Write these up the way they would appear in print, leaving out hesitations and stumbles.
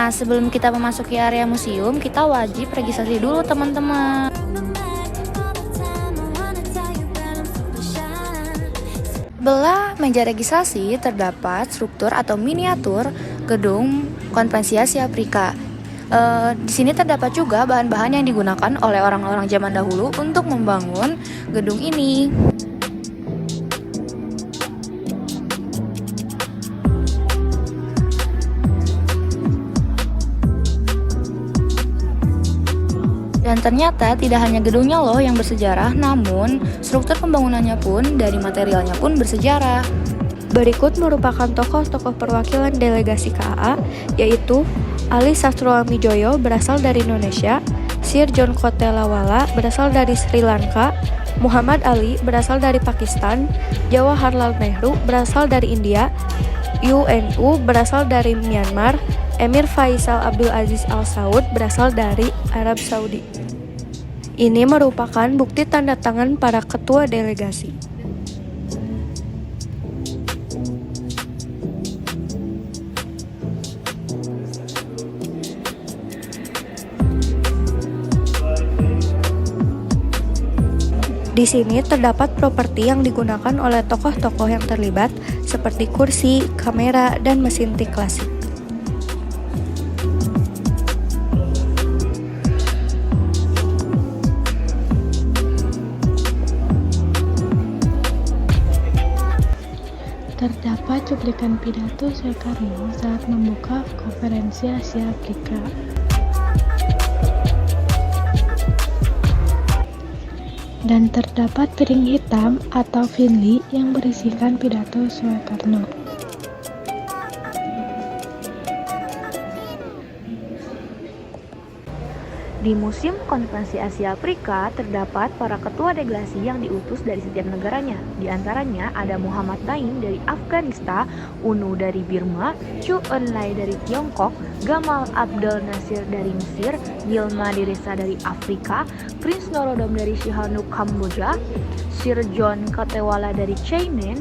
Nah, sebelum kita memasuki area museum, kita wajib registrasi dulu teman-teman. Sebelah meja registrasi terdapat struktur atau miniatur gedung konvensi Asia Afrika. Di sini terdapat juga bahan-bahan yang digunakan oleh orang-orang zaman dahulu untuk membangun gedung ini. Dan ternyata tidak hanya gedungnya loh yang bersejarah, namun struktur pembangunannya pun dari materialnya pun bersejarah. Berikut merupakan tokoh-tokoh perwakilan delegasi KAA, yaitu Ali Sastroamidjojo berasal dari Indonesia, Sir John Kotelawala berasal dari Sri Lanka, Muhammad Ali berasal dari Pakistan, Jawaharlal Nehru berasal dari India, UNU berasal dari Myanmar, Emir Faisal Abdul Aziz Al Saud berasal dari Arab Saudi. Ini merupakan bukti tanda tangan para ketua delegasi. Di sini terdapat properti yang digunakan oleh tokoh-tokoh yang terlibat seperti kursi, kamera, dan mesin tik klasik. Terdapat cuplikan pidato Soekarno saat membuka konferensi Asia Afrika. Dan terdapat piring hitam atau finli yang berisikan pidato Soekarno. Di Museum Konferensi Asia Afrika terdapat para ketua delegasi yang diutus dari setiap negaranya. Di antaranya ada Muhammad Naim dari Afghanistan, UNU dari Burma, Chu Enlai dari Tiongkok, Gamal Abdel Nasir dari Mesir, Yilma Dirisa dari Afrika, Prince Norodom dari Sihanouk Kamboja, Sir John Kotelawala dari China,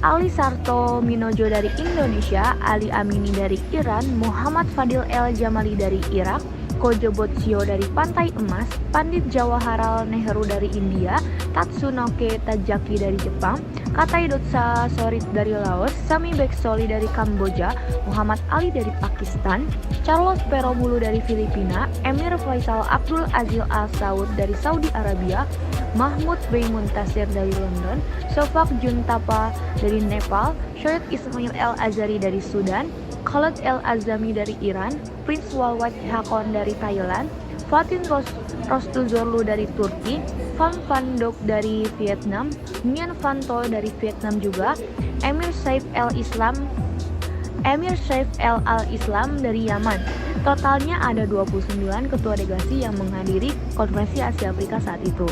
Ali Sarto Minojo dari Indonesia, Ali Amini dari Iran, Muhammad Fadil El Jamali dari Irak, Kojo Botsio dari Pantai Emas, Pandit Jawaharlal Nehru dari India, Tatsunoke Tajaki dari Jepang, Katai Dotsa Sorit dari Laos, Sami Beksoli dari Kamboja, Muhammad Ali dari Pakistan, Charles Peromulu dari Filipina, Emir Faisal Abdul Aziz Al Saud dari Saudi Arabia, Mahmud Bey Muntasir dari London, Sofak Juntapa dari Nepal, Syed Ismail El Azhari dari Sudan, Khaled El Azami dari Iran, Prince Walwat Hakon dari Thailand, Fatin Rostuzorlu dari Turki, Van Dok dari Vietnam, Nguyen Van To dari Vietnam juga, Emir Saif El Al-Islam dari Yaman. Totalnya ada 29 ketua delegasi yang menghadiri konferensi Asia Afrika saat itu.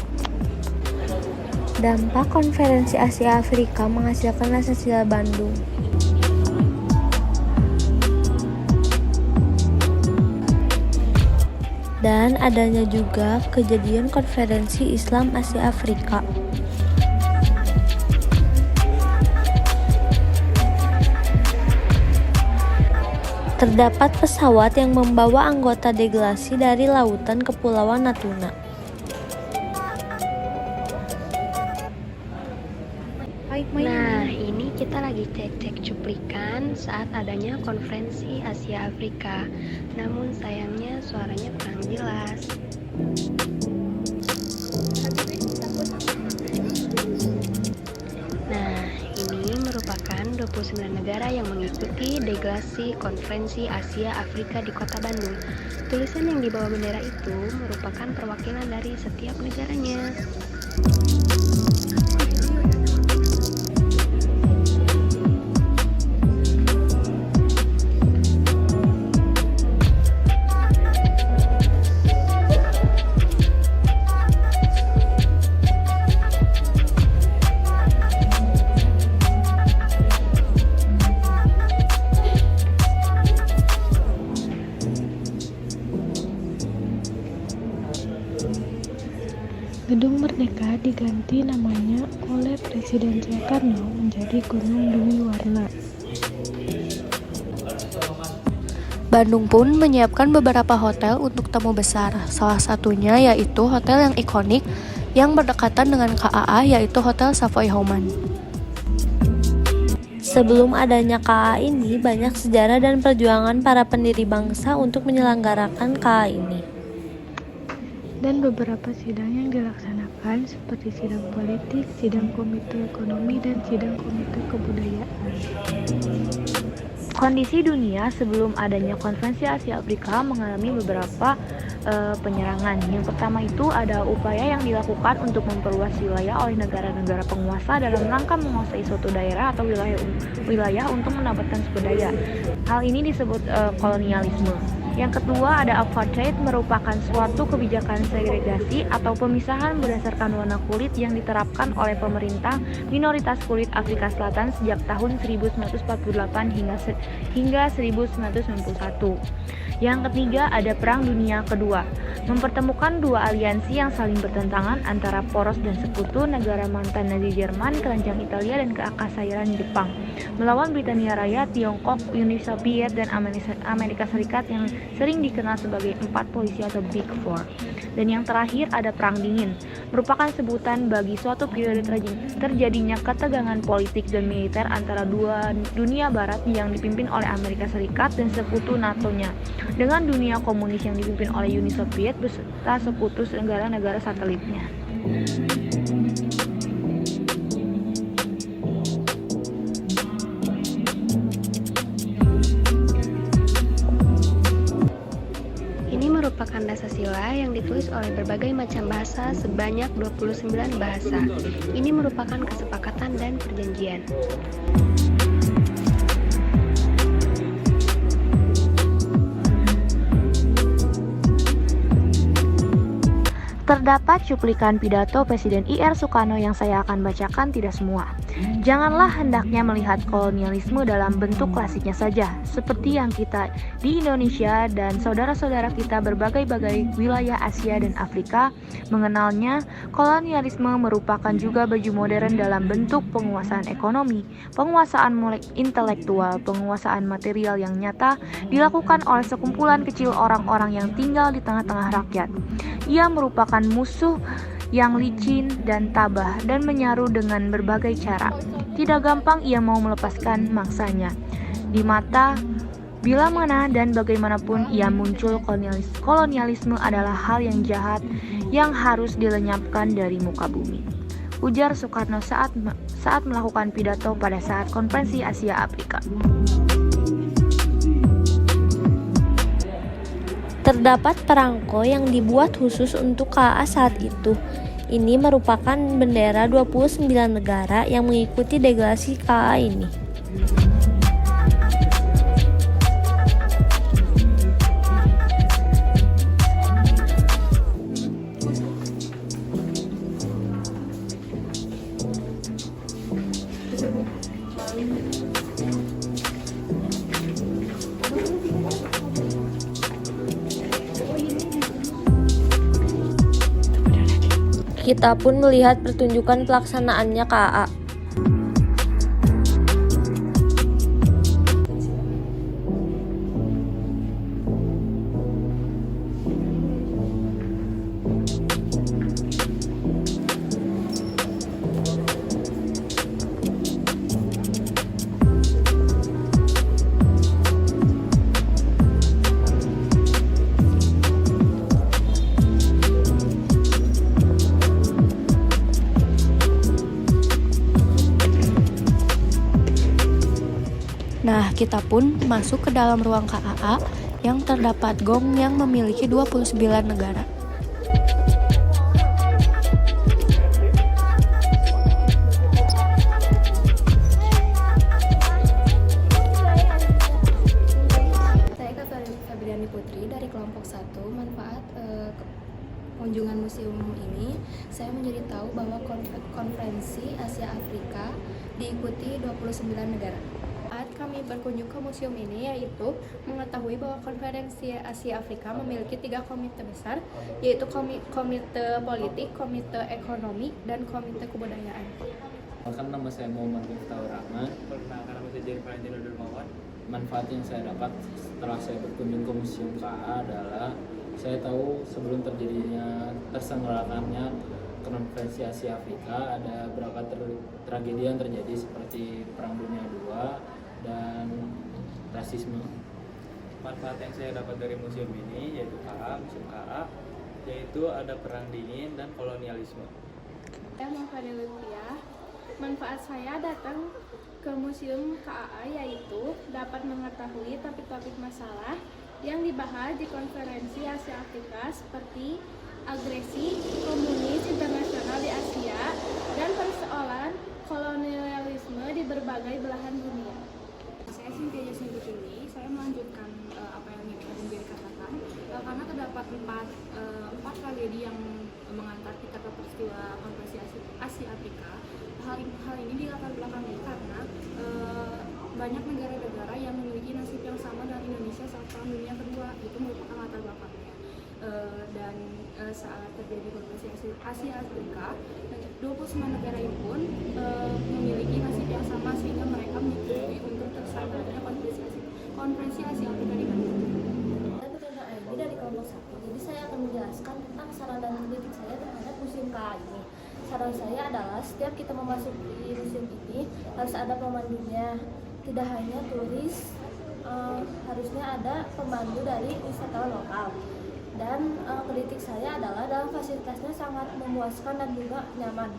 Dampak konferensi Asia Afrika menghasilkan rasa sila Bandung. Dan adanya juga kejadian konferensi Islam Asia Afrika. Terdapat pesawat yang membawa anggota delegasi dari lautan Kepulauan Natuna. Nah, ini kita lagi cek-cek cuplikan saat adanya konferensi Asia Afrika. Namun sayangnya suaranya kurang jelas. Nah, ini merupakan 29 negara yang mengikuti delegasi konferensi Asia Afrika di Kota Bandung. Tulisan yang di bawah bendera itu merupakan perwakilan dari setiap negaranya. Gedung Merdeka diganti namanya oleh Presiden Soekarno menjadi Gunung Dwi Warna. Bandung pun menyiapkan beberapa hotel untuk tamu besar. Salah satunya yaitu hotel yang ikonik yang berdekatan dengan KAA, yaitu Hotel Savoy Homan. Sebelum adanya KAA ini, banyak sejarah dan perjuangan para pendiri bangsa untuk menyelenggarakan KAA ini. Dan beberapa sidang yang dilaksanakan seperti sidang politik, sidang komite ekonomi, dan sidang komite kebudayaan. Kondisi dunia sebelum adanya Konferensi Asia Afrika mengalami beberapa penyerangan. Yang pertama itu ada upaya yang dilakukan untuk memperluas wilayah oleh negara-negara penguasa dalam rangka menguasai suatu daerah atau wilayah untuk mendapatkan sumber daya. Hal ini disebut kolonialisme. Yang kedua ada apartheid, merupakan suatu kebijakan segregasi atau pemisahan berdasarkan warna kulit yang diterapkan oleh pemerintah minoritas kulit Afrika Selatan sejak tahun 1948 hingga 1991. Yang ketiga ada Perang Dunia Kedua, mempertemukan dua aliansi yang saling bertentangan antara poros dan sekutu negara mantan Nazi Jerman, keranjang Italia, dan keakasairan Jepang melawan Britania Raya, Tiongkok, Uni Soviet, dan Amerika Serikat yang sering dikenal sebagai empat polisi atau Big Four. Dan yang terakhir ada Perang Dingin, merupakan sebutan bagi suatu periode terjadinya ketegangan politik dan militer antara dua dunia barat yang dipimpin oleh Amerika Serikat dan sekutu NATO-nya, dengan dunia komunis yang dipimpin oleh Uni Soviet beserta sekutu negara-negara satelitnya. Ini merupakan dasar-sila yang ditulis oleh berbagai macam bahasa sebanyak 29 bahasa. Ini merupakan kesepakatan dan perjanjian. Terdapat cuplikan pidato Presiden I.R. Soekarno yang saya akan bacakan tidak semua. Janganlah hendaknya melihat kolonialisme dalam bentuk klasiknya saja, seperti yang kita di Indonesia dan saudara-saudara kita berbagai-bagai wilayah Asia dan Afrika mengenalnya. Kolonialisme merupakan juga baju modern dalam bentuk penguasaan ekonomi, penguasaan intelektual, penguasaan material yang nyata dilakukan oleh sekumpulan kecil orang-orang yang tinggal di tengah-tengah rakyat. Ia merupakan musuh yang licin dan tabah dan menyaru dengan berbagai cara. Tidak gampang ia mau melepaskan mangsanya. Di mata bila mana dan bagaimanapun ia muncul, kolonialisme adalah hal yang jahat yang harus dilenyapkan dari muka bumi. Ujar Soekarno saat melakukan pidato pada saat Konferensi Asia Afrika. Terdapat perangko yang dibuat khusus untuk KAA saat itu. Ini merupakan bendera 29 negara yang mengikuti deklarasi KAA ini. Kita pun melihat pertunjukan pelaksanaannya KAA. Nah, kita pun masuk ke dalam ruang KAA yang terdapat gong yang memiliki 29 negara. Saya Febriani Putri dari kelompok 1. Manfaat kunjungan museum ini, saya menjadi tahu bahwa Konferensi Asia Afrika diikuti 29 negara. Saat kami berkunjung ke museum ini, yaitu mengetahui bahwa Konferensi Asia Afrika memiliki 3 komite besar, yaitu komite politik, komite ekonomi, dan komite kebudayaan. Nama saya Muhammad Miftahur Rahman. Perkenalkan nama saya Jerry Valentino Dermawan. manfaat yang saya dapat setelah saya berkunjung ke Museum KA adalah saya tahu sebelum terselenggarakannya Konferensi Asia Afrika ada beberapa tragedi yang terjadi seperti Perang Dunia II dan rasisme. Manfaat yang saya dapat dari museum ini yaitu Museum KA, yaitu ada perang dingin dan kolonialisme. Saya Mahfadil Lutfiah. Manfaat saya datang ke Museum KAA yaitu dapat mengetahui topik-topik masalah yang dibahas di Konferensi Asia Afrika seperti agresi komunis internasional di Asia dan persoalan kolonialisme di berbagai belahan dunia. Saya Cynthia Jasmine Bukini. Saya melanjutkan apa yang Mary katakan karena terdapat empat tragedi yang mengantar kita ke peristiwa Konferensi Asia Afrika. Hal ini dilatar belakangi karena banyak negara-negara yang memiliki nasib yang sama dengan Indonesia saat Perang Dunia Kedua. Itu merupakan latar belakangnya. Dan saat terjadi Konferensi Asia Afrika, 29 negara ini pun memiliki nasib yang sama sehingga mereka menyetujui untuk terselenggaranya Konferensi Asia Afrika di Bandung. Saya Putri Aini dari kelompok 1. Jadi saya akan menjelaskan tentang saran dan kritik saya terhadap Museum KA ini. Saran saya adalah setiap kita memasuki museum ini harus ada pemandunya. Tidak hanya turis, harusnya ada pemandu dari wisatawan lokal. Dan kritik saya adalah dalam fasilitasnya sangat memuaskan dan juga nyaman.